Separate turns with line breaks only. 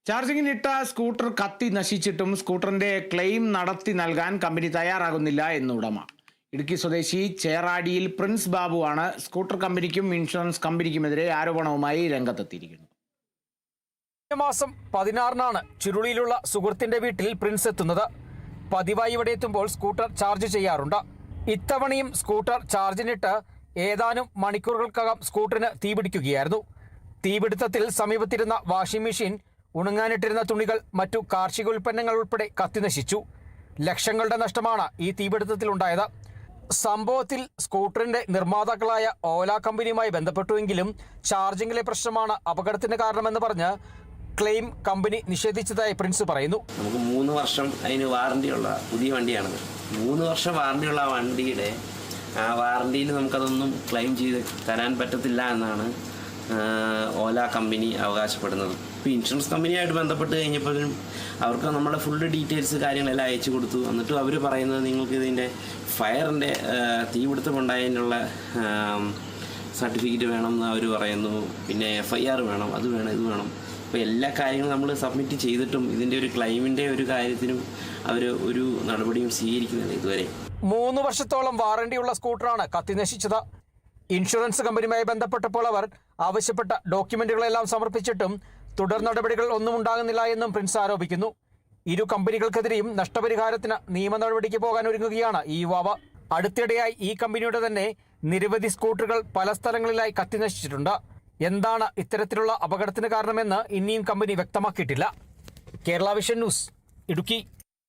ചാർജിങ്ങിനിട്ട scooter കത്തി നശിച്ചിട്ടും സ്കൂട്ടറിന്റെ claim നടത്തി നൽകാൻ കമ്പനി തയ്യാറാകുന്നില്ല എന്ന് ഉടമ. ഇടുക്കി സ്വദേശി ചേറാടിയിൽ പ്രിൻസ് ബാബുവാണ് സ്കൂട്ടർ കമ്പനിക്കും ഇൻഷുറൻസ് കമ്പനിക്കുമെതിരെ ആരോപണവുമായി രംഗത്തെത്തിയിരിക്കുന്നത്.
മാസം 16-നാണ് ചുരുളിയിലുള്ള സുഹൃത്തിന്റെ വീട്ടിൽ പ്രിൻസ് എത്തുന്നത്. പതിവായി ഇവിടെ എത്തുമ്പോൾ സ്കൂട്ടർ ചാർജ് ചെയ്യാറുണ്ട്. ഇത്തവണയും സ്കൂട്ടർ ചാർജിനിട്ട് ഏതാനും മണിക്കൂറുകൾക്കകം സ്കൂട്ടറിന് തീപിടിക്കുകയായിരുന്നു. തീപിടുത്തത്തിൽ സമീപത്തിരുന്ന വാഷിംഗ് മെഷീൻ, ഉണങ്ങാനിട്ടിരുന്ന തുണികൾ, മറ്റു കാർഷിക ഉൽപ്പന്നങ്ങൾ ഉൾപ്പെടെ കത്തിനശിച്ചു. ലക്ഷങ്ങളുടെ നഷ്ടമാണ് ഈ തീപിടുത്തത്തിലുണ്ടായത്. സംഭവത്തിൽ സ്കൂട്ടറിന്റെ നിർമ്മാതാക്കളായ ഓല കമ്പനിയുമായി ബന്ധപ്പെട്ടുവെങ്കിലും ചാർജിങ്ങിലെ പ്രശ്നമാണ് അപകടത്തിന് കാരണമെന്ന് പറഞ്ഞ് ക്ലെയിം കമ്പനി നിഷേധിച്ചതായി പ്രിൻസ് പറയുന്നു.
നമുക്ക് 3 വർഷം അതിന് വാറണ്ടിയുള്ള പുതിയ വണ്ടിയാണത്. 3 വർഷം വാറണ്ടിയുള്ള ആ വണ്ടിയുടെ ആ വാറണ്ടിയിൽ നമുക്കതൊന്നും ക്ലെയിം ചെയ്ത് തരാൻ പറ്റത്തില്ല എന്നാണ് ഓല കമ്പനി അവകാശപ്പെടുന്നത്. ഇപ്പോൾ ഇൻഷുറൻസ് കമ്പനിയായിട്ട് ബന്ധപ്പെട്ട് കഴിഞ്ഞപ്പോഴും അവർക്ക് നമ്മുടെ ഫുള്ള് ഡീറ്റെയിൽസ് കാര്യങ്ങളെല്ലാം അയച്ചു കൊടുത്തു. എന്നിട്ടും അവർ പറയുന്നത് നിങ്ങൾക്ക് ഇതിൻ്റെ ഫയറിൻ്റെ തീപിടുത്തമുണ്ടായതിനുള്ള സർട്ടിഫിക്കറ്റ് വേണം എന്ന് അവർ പറയുന്നു. പിന്നെ FIR വേണം, അത് വേണം, ഇത് വേണം. അപ്പോൾ എല്ലാ കാര്യങ്ങളും നമ്മൾ സബ്മിറ്റ് ചെയ്തിട്ടും ഇതിൻ്റെ ഒരു ക്ലെയിമിൻ്റെ ഒരു കാര്യത്തിനും അവർ ഒരു നടപടിയും സ്വീകരിക്കുന്നില്ല ഇതുവരെ.
3 വർഷത്തോളം വാറണ്ടിയുള്ള സ്കൂട്ടറാണ് കത്തിനശിച്ചത്. ഇൻഷുറൻസ് കമ്പനിയുമായി ബന്ധപ്പെട്ടപ്പോൾ അവർ ആവശ്യപ്പെട്ട ഡോക്യുമെന്റുകളെല്ലാം സമർപ്പിച്ചിട്ടും തുടർ നടപടികൾ ഒന്നും ഉണ്ടാകുന്നില്ല എന്നും പ്രിൻസ് ആരോപിക്കുന്നു. ഇരു കമ്പനികൾക്കെതിരെയും നഷ്ടപരിഹാരത്തിന് നിയമ നടപടിക്ക് പോകാൻ ഒരുങ്ങുകയാണ് ഈ യുവാവ്. അടുത്തിടെയായി ഈ കമ്പനിയുടെ തന്നെ നിരവധി സ്കൂട്ടറുകൾ പല സ്ഥലങ്ങളിലായി കത്തിനശിച്ചിട്ടുണ്ട്. എന്താണ് ഇത്തരത്തിലുള്ള അപകടത്തിന് കാരണമെന്ന് ഇനിയും കമ്പനി വ്യക്തമാക്കിയിട്ടില്ല. Kerala vision news, Idukki.